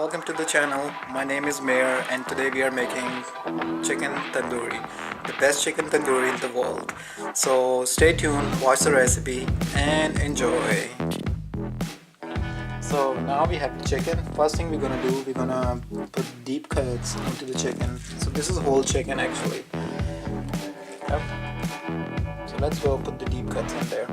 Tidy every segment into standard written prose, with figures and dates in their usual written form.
welcome to the channel. My name is Mair and today we are making chicken tandoori, the best chicken tandoori in the world. So stay tuned, watch the recipe and enjoy. So now we have the chicken. First thing we're gonna do, we're gonna put deep cuts into the chicken. So this is whole chicken actually. Yep. So let's go put the deep cuts in there.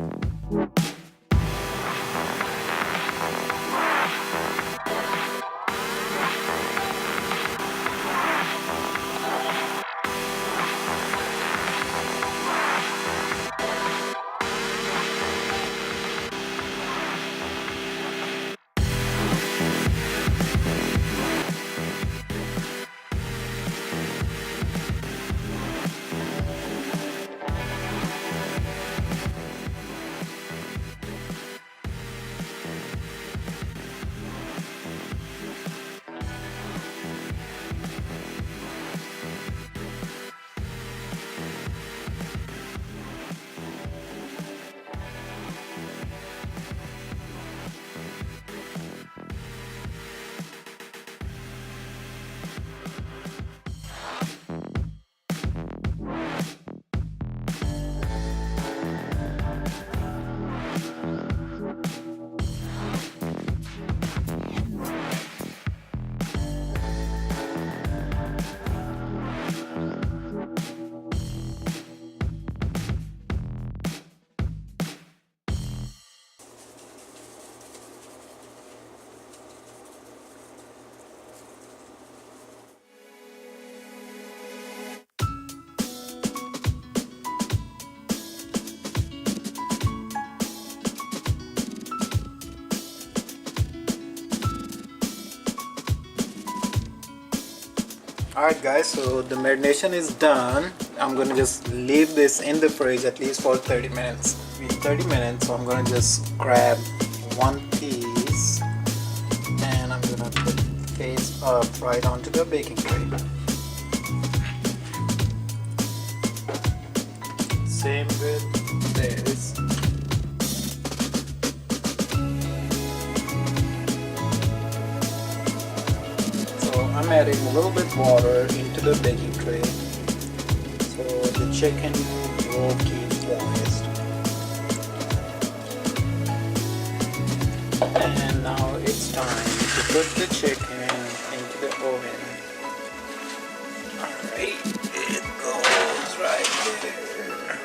Alright guys, so the marination is done. I'm gonna just leave this in the fridge at least for 30 minutes. In 30 minutes, so I'm gonna just grab one piece and I'm gonna put the face up right onto the baking tray. Same with this. I'm adding a little bit water into the baking tray so the chicken will keep moist. And now it's time to put the chicken into the oven. Alright, it goes right there.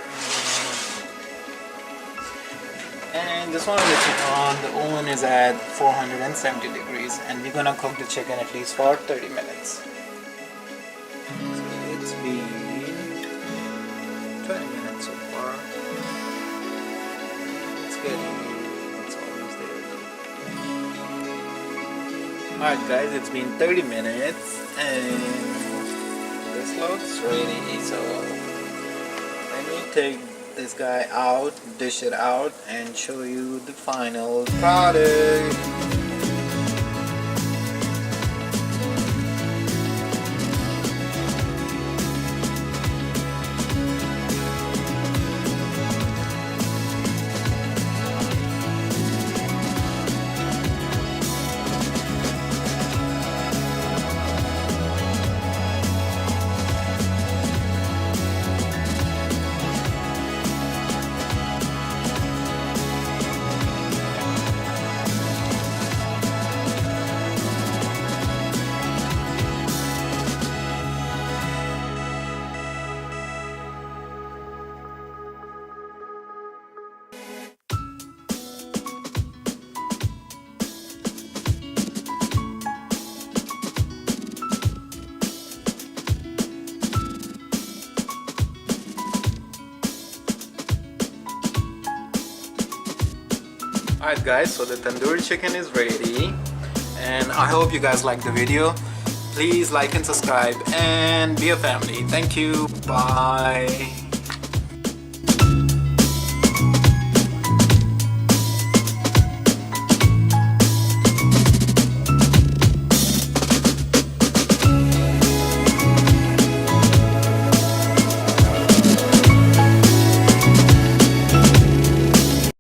And just want to let you know the oven is at 470 degrees and we're gonna cook the chicken at least for 30 minutes. So it's been 20 minutes so far. It's almost there. Alright guys, it's been 30 minutes and this looks ready. So let me take this guy out, dish it out and show you the final product. Alright guys, so the tandoori chicken is ready and I hope you guys like the video. Please like and subscribe and be a family. Thank you. Bye.